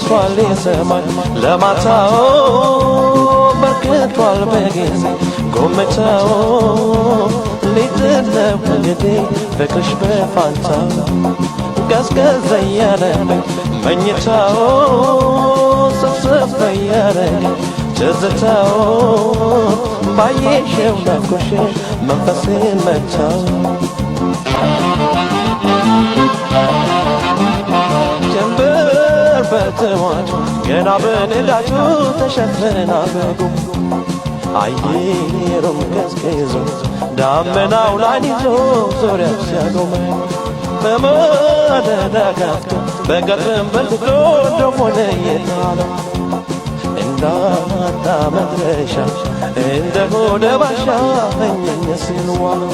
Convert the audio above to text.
ደርሷል የሰማይ ለማታው በርክቷል በጊዜ ጎመቻው ሊጥለው እንግዲህ ፍቅርሽ በፋንታው ቀዝቀዝ እያለብኝ መኝታው ሰብሰብ እያለኝ ትዝታው ባየሽው ናፍቆሽ መንፈሴን መታው ጀንበር በትዋት ገና በንዳቱ ተሸፍና በጉም አየሩም ቀዝቅዞ ዳመናው ላይን ይዞ ዙሪያ ሲያጎመኝ በማለዳ ጋፍቶ በቀጥም በልቶ እንደሆነ የታለው እንዳጣ መድረሻ እንደሆነ ባሻ እኘኝ ሲልዋለው